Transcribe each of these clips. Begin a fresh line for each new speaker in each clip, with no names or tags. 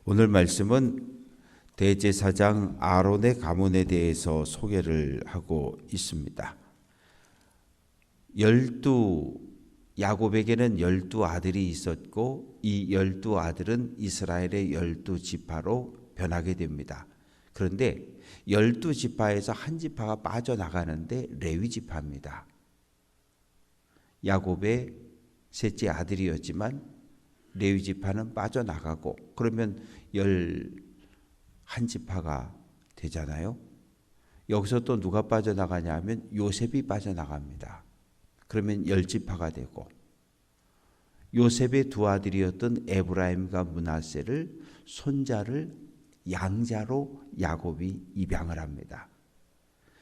오늘 말씀은 대제사장 아론의 가문에 대해서 소개를 하고 있습니다. 야곱에게는 12아들이 있었고 이 12아들은 이스라엘의 12지파로 변하게 됩니다. 그런데 12지파에서 한 지파가 빠져나가는데 레위지파입니다. 야곱의 셋째 아들이었지만 레위지파는 빠져나가고 그러면 11지파가 되잖아요. 여기서 또 누가 빠져나가냐 하면 요셉이 빠져나갑니다. 그러면 10지파가 되고 요셉의 두 아들이었던 에브라임과 므낫세를 손자를 양자로 야곱이 입양을 합니다.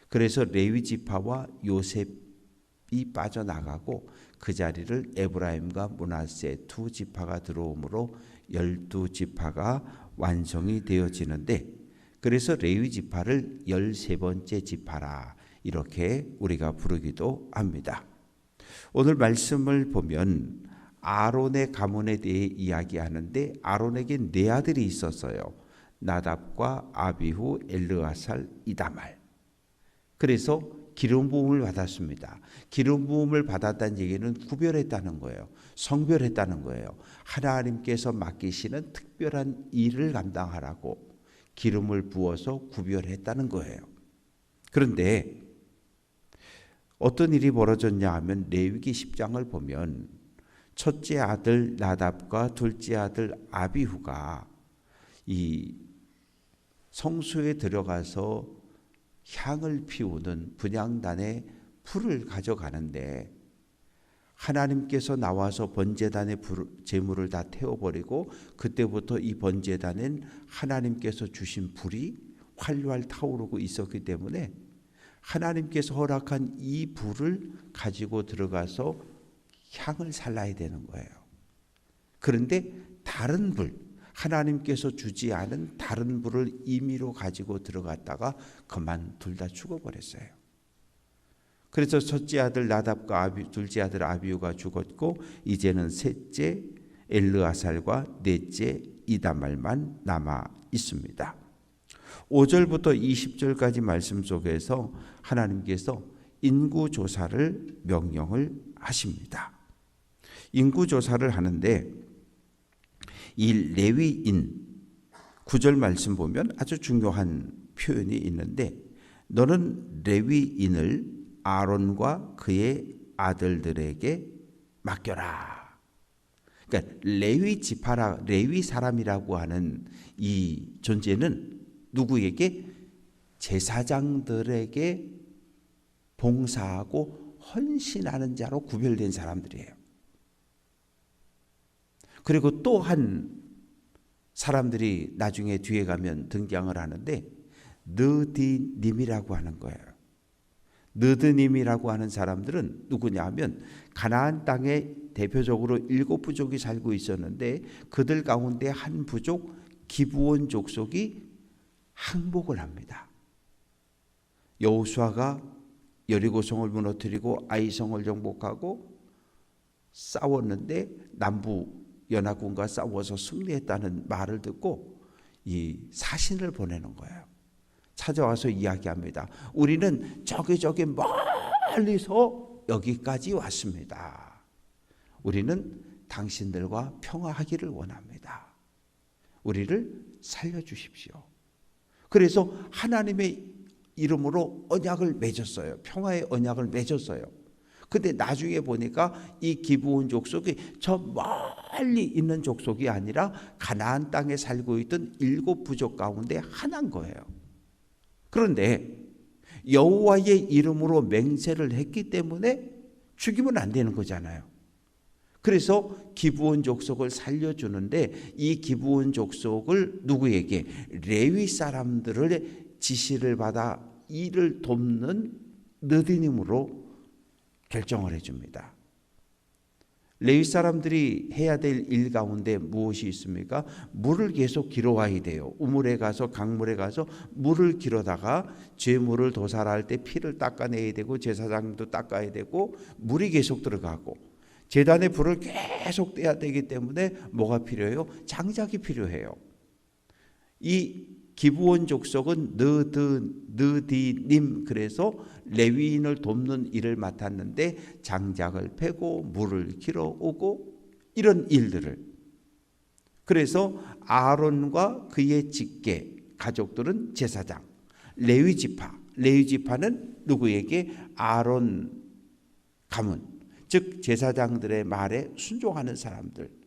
그래서 레위지파와 요셉이 빠져나가고 그 자리를 에브라임과 므낫세 두 지파가 들어오므로 12지파가 완성이 되어지는데, 그래서 레위지파를 13번째 지파라 이렇게 우리가 부르기도 합니다. 오늘 말씀을 보면 아론의 가문에 대해 이야기하는데 아론에게 네 아들이 있었어요. 나답과 아비후, 엘르아살, 이다말. 그래서 기름 부음을 받았습니다. 기름 부음을 받았다는 얘기는 구별했다는 거예요. 성별했다는 거예요. 하나님께서 맡기시는 특별한 일을 감당하라고 기름을 부어서 구별했다는 거예요. 그런데 어떤 일이 벌어졌냐 하면 레위기 10장을 보면 첫째 아들 나답과 둘째 아들 아비후가 이 성소에 들어가서 향을 피우는 분향단에 불을 가져가는데 하나님께서 나와서 번제단의 제물을 다 태워버리고 그때부터 이 번제단엔 하나님께서 주신 불이 활활 타오르고 있었기 때문에 하나님께서 허락한 이 불을 가지고 들어가서 향을 살라야 되는 거예요. 그런데 다른 불, 하나님께서 주지 않은 다른 불을 임의로 가지고 들어갔다가 그만 둘 다 죽어버렸어요. 그래서 첫째 아들 나답과 둘째 아들 아비후가 죽었고 이제는 셋째 엘르아살과 넷째 이다말만 남아 있습니다. 5절부터 20절까지 말씀 속에서 하나님께서 인구조사를 명령을 하십니다. 인구조사를 하는데 이 레위인 9절 말씀 보면 아주 중요한 표현이 있는데 너는 레위인을 아론과 그의 아들들에게 맡겨라. 그러니까 레위 지파라, 레위 사람이라고 하는 이 존재는 누구에게? 제사장들에게 봉사하고 헌신하는 자로 구별된 사람들이에요. 그리고 또 한 사람들이 나중에 뒤에 가면 등장을 하는데 느디님이라고 하는 거예요. 느드님이라고 하는 사람들은 누구냐 하면 가나안 땅에 대표적으로 7부족이 살고 있었는데 그들 가운데 한 부족 기브온 족속이 항복을 합니다. 여호수아가 여리고성을 무너뜨리고 아이성을 정복하고 싸웠는데 남부 연합군과 싸워서 승리했다는 말을 듣고 이 사신을 보내는 거예요. 찾아와서 이야기합니다. 우리는 저기 멀리서 여기까지 왔습니다. 우리는 당신들과 평화하기를 원합니다. 우리를 살려주십시오. 그래서 하나님의 이름으로 언약을 맺었어요. 평화의 언약을 맺었어요. 근데 나중에 보니까 이 기브온 족속이 저 멀리 있는 족속이 아니라 가나안 땅에 살고 있던 7부족 가운데 하나인 거예요. 그런데 여호와의 이름으로 맹세를 했기 때문에 죽이면 안 되는 거잖아요. 그래서 기브온 족속을 살려주는데 이 기브온 족속을 누구에게? 레위 사람들을 지시를 받아 일을 돕는 느디님으로 결정을 해줍니다. 레위 사람들이 해야 될 일 가운데 무엇이 있습니까? 물을 계속 길어와야 돼요. 우물에 가서 강물에 가서 물을 길어다가 죄물을 도살할 때 피를 닦아내야 되고 제사장도 닦아야 되고 물이 계속 들어가고 제단의 불을 계속 떼야 되기 때문에 뭐가 필요해요? 장작이 필요해요. 이 기브온 족속은 느디님, 그래서 레위인을 돕는 일을 맡았는데 장작을 패고 물을 길어오고 이런 일들을, 그래서 아론과 그의 직계 가족들은 제사장, 레위지파는 누구에게? 아론 가문, 즉 제사장들의 말에 순종하는 사람들.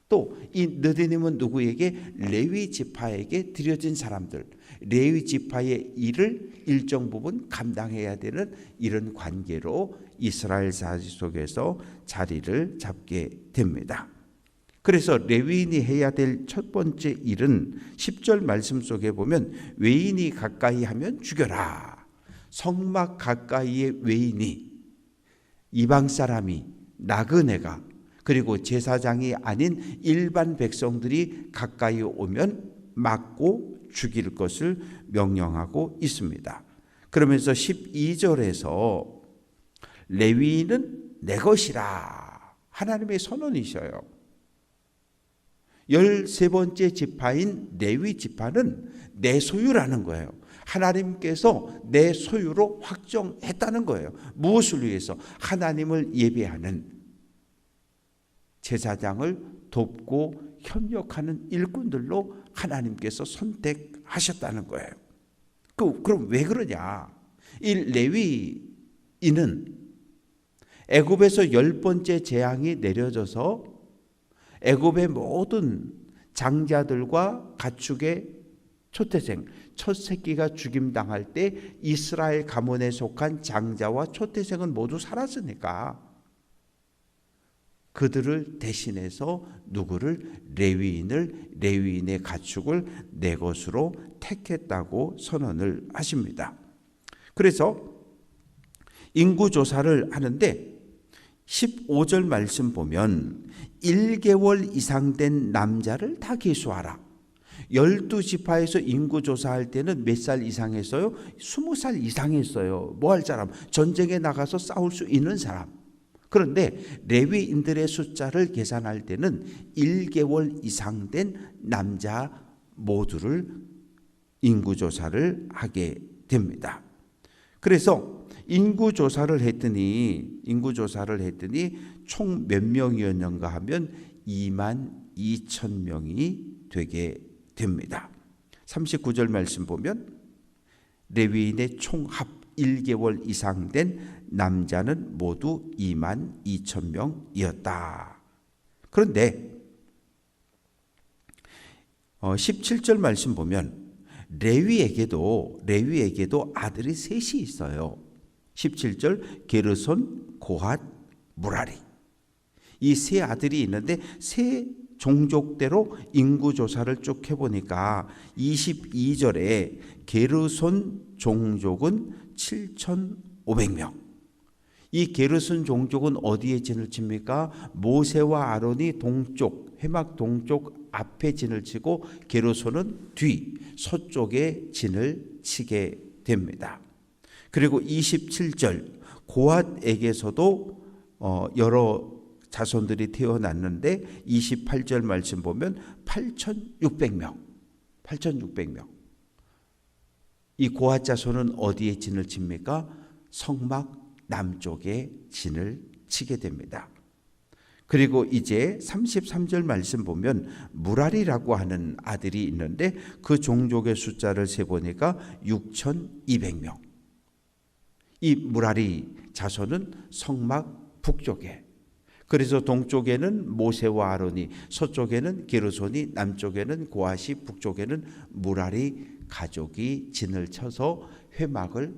또 이 느디님은 누구에게? 레위 지파에게 드려진 사람들, 레위 지파의 일을 일정 부분 감당해야 되는 이런 관계로 이스라엘 사지 속에서 자리를 잡게 됩니다. 그래서 레위인이 해야 될 첫 번째 일은 10절 말씀 속에 보면 외인이 가까이 하면 죽여라. 성막 가까이의 외인이, 이방 사람이, 나그네가, 그리고 제사장이 아닌 일반 백성들이 가까이 오면 맞고 죽일 것을 명령하고 있습니다. 그러면서 12절에서 레위인은 내 것이라, 하나님의 선언이셔요. 13번째 지파인 레위 지파는 내 소유라는 거예요. 하나님께서 내 소유로 확정했다는 거예요. 무엇을 위해서? 하나님을 예배하는, 제사장을 돕고 협력하는 일꾼들로 하나님께서 선택하셨다는 거예요. 그럼 왜 그러냐? 이 레위인은 애굽에서 10번째 재앙이 내려져서 애굽의 모든 장자들과 가축의 초태생, 첫 새끼가 죽임당할 때 이스라엘 가문에 속한 장자와 초태생은 모두 살았으니까 그들을 대신해서 누구를? 레위인의 가축을 내 것으로 택했다고 선언을 하십니다. 그래서 인구조사를 하는데 15절 말씀 보면 1개월 이상 된 남자를 다 계수하라. 12지파에서 인구조사할 때는 몇 살 이상 했어요? 20살 이상 했어요. 뭐 할 사람? 전쟁에 나가서 싸울 수 있는 사람. 그런데 레위인들의 숫자를 계산할 때는 1개월 이상 된 남자 모두를 인구조사를 하게 됩니다. 그래서 인구조사를 했더니 총 몇 명이었는가 하면 22,000명이 되게 됩니다. 39절 말씀 보면 레위인의 총합 1개월 이상 된 남자는 모두 22,000명이었다. 그런데 17절 말씀 보면 레위에게도 아들이 셋이 있어요. 17절 게르손, 고핫, 무라리. 이 세 아들이 있는데 세 종족대로 인구조사를 쭉 해보니까 22절에 게르손 종족은 7,500명. 이 게르손 종족은 어디에 진을 칩니까? 모세와 아론이 동쪽, 회막 동쪽 앞에 진을 치고 게르손은 뒤, 서쪽에 진을 치게 됩니다. 그리고 27절 고핫에게서도 여러 자손들이 태어났는데 28절 말씀 보면 8,600명. 이 고핫 자손은 어디에 진을 칩니까? 성막 남쪽에 진을 치게 됩니다. 그리고 이제 33절 말씀 보면 무라리라고 하는 아들이 있는데 그 종족의 숫자를 세보니까 6,200명. 이 무라리 자손은 성막 북쪽에, 그래서 동쪽에는 모세와 아론이, 서쪽에는 게르손이, 남쪽에는 고핫이, 북쪽에는 무라리 가족이 진을 쳐서 회막을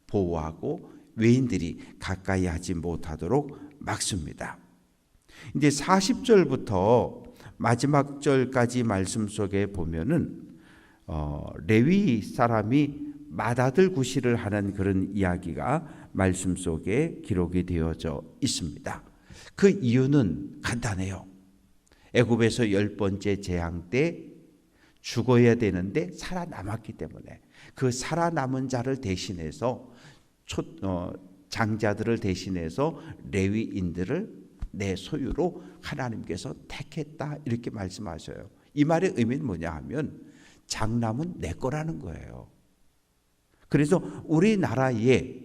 보호하고 외인들이 가까이 하지 못하도록 막습니다. 이제 40절부터 마지막 절까지 말씀 속에 보면은 레위 사람이 맏아들 구실을 하는 그런 이야기가 말씀 속에 기록이 되어져 있습니다. 그 이유는 간단해요. 애굽에서 10번째 재앙 때 죽어야 되는데 살아남았기 때문에 그 살아남은 자를 대신해서 장자들을 대신해서 레위인들을 내 소유로 하나님께서 택했다, 이렇게 말씀하셔요. 이 말의 의미는 뭐냐 하면 장남은 내 거라는 거예요. 그래서 우리나라에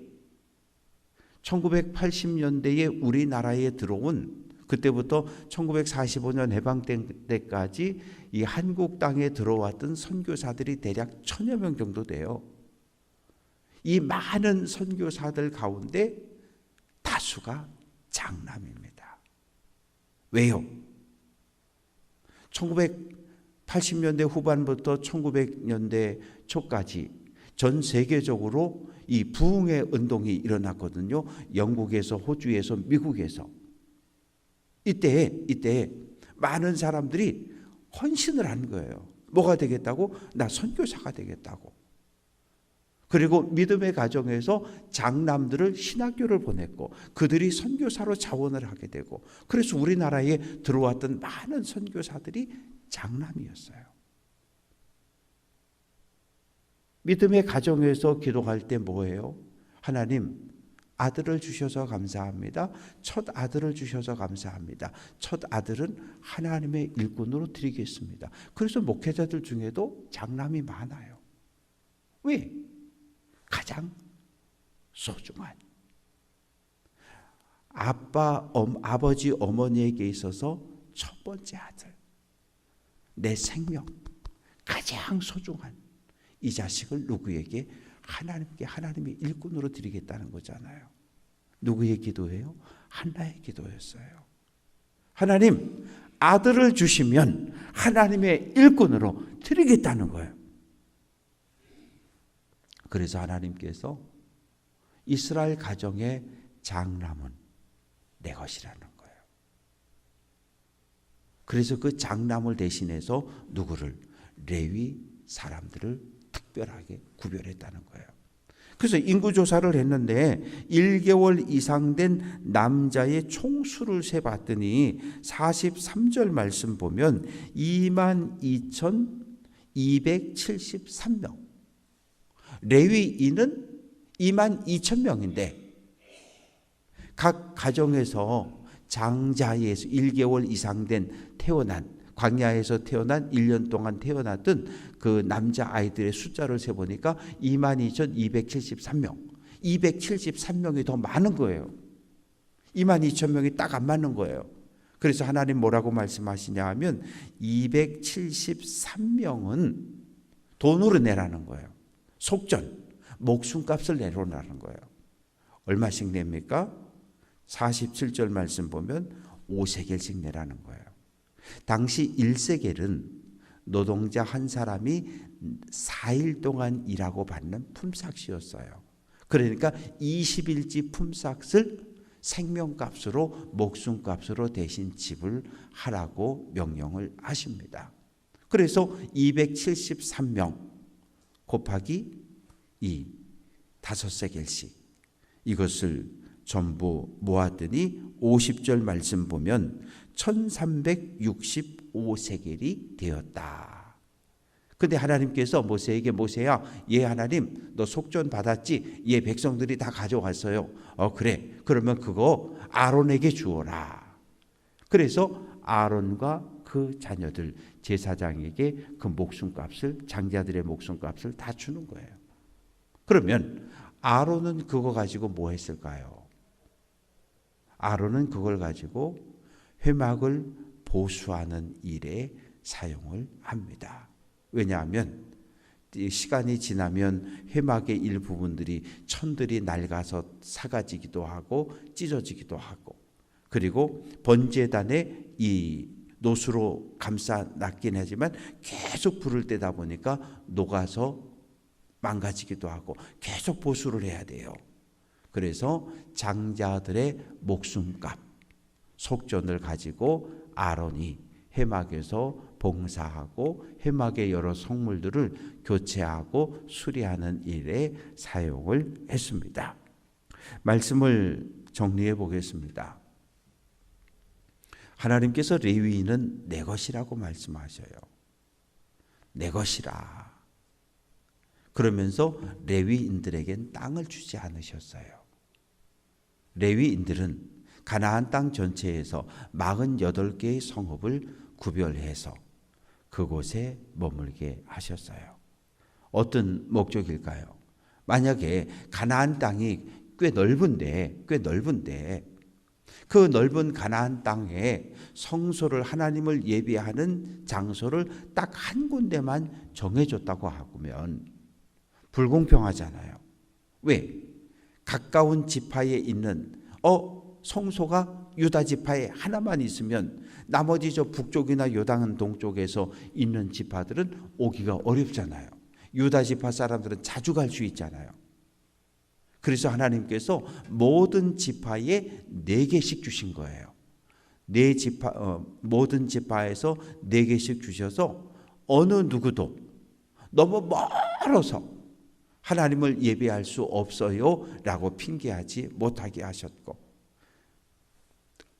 1980년대에 우리나라에 들어온, 그때부터 1945년 해방된 때까지 이 한국 땅에 들어왔던 선교사들이 대략 1000여 명 정도 돼요. 이 많은 선교사들 가운데 다수가 장남입니다. 왜요? 1980년대 후반부터 1900년대 초까지 전 세계적으로 이 부흥의 운동이 일어났거든요. 영국에서, 호주에서, 미국에서. 이때 많은 사람들이 헌신을 한 거예요. 뭐가 되겠다고? 나 선교사가 되겠다고. 그리고 믿음의 가정에서 장남들을 신학교를 보냈고 그들이 선교사로 자원을 하게 되고, 그래서 우리나라에 들어왔던 많은 선교사들이 장남이었어요. 믿음의 가정에서 기도할 때 뭐예요? 하나님, 아들을 주셔서 감사합니다. 첫 아들을 주셔서 감사합니다. 첫 아들은 하나님의 일꾼으로 드리겠습니다. 그래서 목회자들 중에도 장남이 많아요. 왜? 가장 소중한 아버지, 어머니에게 있어서 첫 번째 아들, 내 생명, 가장 소중한 이 자식을 누구에게? 하나님께, 하나님의 일꾼으로 드리겠다는 거잖아요. 누구의 기도예요? 한나의 기도였어요. 하나님, 아들을 주시면 하나님의 일꾼으로 드리겠다는 거예요. 그래서 하나님께서 이스라엘 가정의 장남은 내 것이라는 거예요. 그래서 그 장남을 대신해서 누구를? 레위 사람들을 특별하게 구별했다는 거예요. 그래서 인구조사를 했는데 1개월 이상 된 남자의 총수를 세봤더니 43절 말씀 보면 22,273명. 레위인은 22,000명인데 각 가정에서 장자에서 1개월 이상 된 태어난, 광야에서 태어난 1년 동안 태어났던 그 남자 아이들의 숫자를 세보니까 22,273명. 273명이 더 많은 거예요. 22,000명이 딱 안 맞는 거예요. 그래서 하나님 뭐라고 말씀하시냐 하면 273명은 돈으로 내라는 거예요. 속전, 목숨값을 내놓으라는 거예요. 얼마씩 냅니까? 47절 말씀 보면 5세겔씩 내라는 거예요. 당시 1세겔은 노동자 한 사람이 4일 동안 일하고 받는 품삯이었어요. 그러니까 20일치 품삯을 생명값으로, 목숨값으로 대신 지불하라고 명령을 하십니다. 그래서 273명 곱하기 5세겔씩 이것을 전부 모았더니 50절 말씀 보면 1365세겔이 되었다. 근데 하나님께서 모세에게, 모세야, 예 하나님 너 속전 받았지? 예 백성들이 다 가져갔어요. 그래, 그러면 그거 아론에게 주어라. 그래서 아론과 그 자녀들 제사장에게 그 목숨값을, 장자들의 목숨값을 다 주는 거예요. 그러면 아론은 그거 가지고 뭐 했을까요? 아론은 그걸 가지고 회막을 보수하는 일에 사용을 합니다. 왜냐하면 시간이 지나면 회막의 일부분들이 천들이 낡아서 사가지기도 하고 찢어지기도 하고, 그리고 번제단에 이 노수로 감싸놨긴 하지만 계속 불을 떼다 보니까 녹아서 망가지기도 하고 계속 보수를 해야 돼요. 그래서 장자들의 목숨값, 속전을 가지고 아론이 회막에서 봉사하고 회막의 여러 성물들을 교체하고 수리하는 일에 사용을 했습니다. 말씀을 정리해 보겠습니다. 하나님께서 레위인은 내 것이라고 말씀하셔요. 내 것이라. 그러면서 레위인들에겐 땅을 주지 않으셨어요. 레위인들은 가나안 땅 전체에서 48개의 성읍을 구별해서 그곳에 머물게 하셨어요. 어떤 목적일까요? 만약에 가나안 땅이 꽤 넓은데 그 넓은 가나안 땅에 성소를, 하나님을 예배하는 장소를 딱 한 군데만 정해줬다고 하면 불공평하잖아요. 왜? 가까운 지파에 있는 성소가 유다 지파에 하나만 있으면 나머지 저 북쪽이나 요단 동쪽에서 있는 지파들은 오기가 어렵잖아요. 유다 지파 사람들은 자주 갈 수 있잖아요. 그래서 하나님께서 모든 지파에 4개씩 주신 거예요. 모든 지파에서 4개씩 주셔서 어느 누구도 너무 멀어서 하나님을 예배할 수 없어요 라고 핑계하지 못하게 하셨고,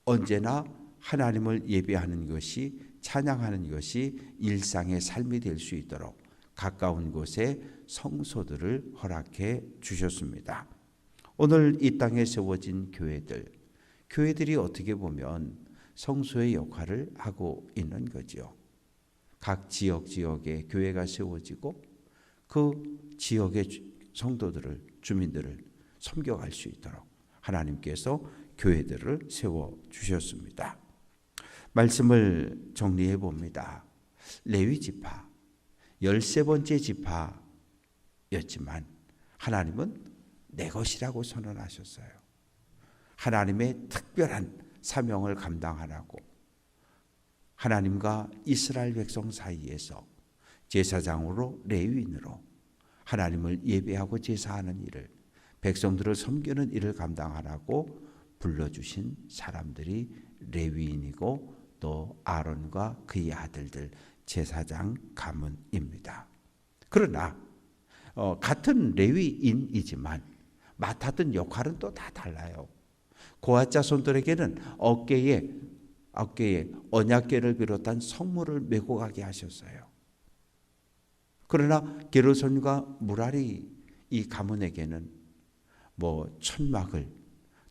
언제나 하나님을 예배하는 것이, 찬양하는 것이 일상의 삶이 될 수 있도록 가까운 곳에 성소들을 허락해 주셨습니다. 오늘 이 땅에 세워진 교회들이 어떻게 보면 성소의 역할을 하고 있는 거죠. 각 지역에 교회가 세워지고 그 지역의 성도들을, 주민들을 섬겨갈 수 있도록 하나님께서 교회들을 세워주셨습니다. 말씀을 정리해 봅니다. 레위 지파 13번째 지파였지만 하나님은 내 것이라고 선언하셨어요. 하나님의 특별한 사명을 감당하라고 하나님과 이스라엘 백성 사이에서 제사장으로, 레위인으로 하나님을 예배하고 제사하는 일을, 백성들을 섬기는 일을 감당하라고 불러주신 사람들이 레위인이고 또 아론과 그의 아들들 제사장 가문입니다. 그러나 같은 레위인이지만 맡았던 역할은 또 다 달라요. 고앗 자손들에게는 어깨에 언약궤를 비롯한 성물을 메고 가게 하셨어요. 그러나 게르손과 무라리 이 가문에게는 천막을,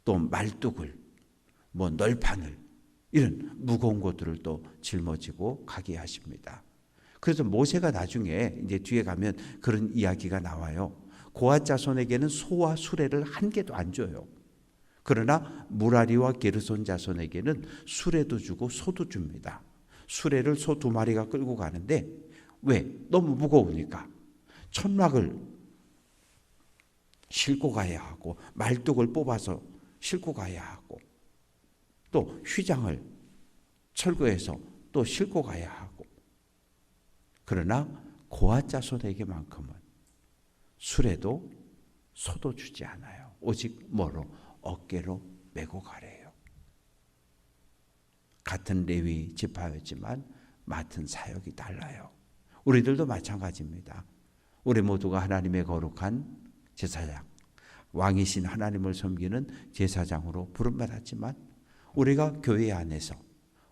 또 말뚝을, 널판을, 이런 무거운 것들을 또 짊어지고 가게 하십니다. 그래서 모세가 나중에 이제 뒤에 가면 그런 이야기가 나와요. 고앗 자손에게는 소와 수레를 한 개도 안 줘요. 그러나 무라리와 게르손 자손에게는 수레도 주고 소도 줍니다. 수레를 소 2마리가 끌고 가는데, 왜? 너무 무거우니까 천막을 싣고 가야 하고, 말뚝을 뽑아서 싣고 가야 하고, 또 휘장을 철거해서 또 싣고 가야 하고. 그러나 고앗 자손에게만큼은 수레도 소도 주지 않아요. 오직 어깨로 메고 가래요. 같은 레위 지파였지만 맡은 사역이 달라요. 우리들도 마찬가지입니다. 우리 모두가 하나님의 거룩한 제사장, 왕이신 하나님을 섬기는 제사장으로 부름받았지만 우리가 교회 안에서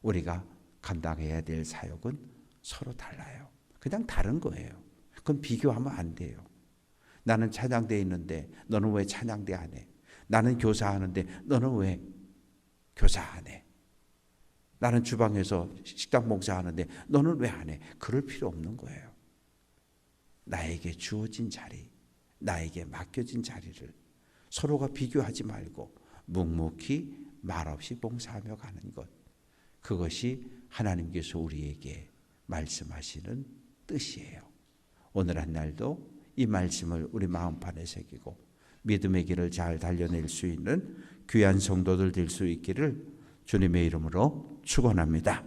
우리가 감당해야 될 사역은 서로 달라요. 그냥 다른 거예요. 그건 비교하면 안 돼요. 나는 찬양대에 있는데 너는 왜 찬양대 안 해? 나는 교사하는데 너는 왜 교사 안 해? 나는 주방에서 식당 봉사하는데 너는 왜 안 해? 그럴 필요 없는 거예요. 나에게 주어진 자리, 나에게 맡겨진 자리를 서로가 비교하지 말고 묵묵히 말없이 봉사하며 가는 것, 그것이 하나님께서 우리에게 말씀하시는 뜻이에요. 오늘 한 날도 이 말씀을 우리 마음판에 새기고 믿음의 길을 잘 달려낼 수 있는 귀한 성도들 될 수 있기를 주님의 이름으로 축원합니다.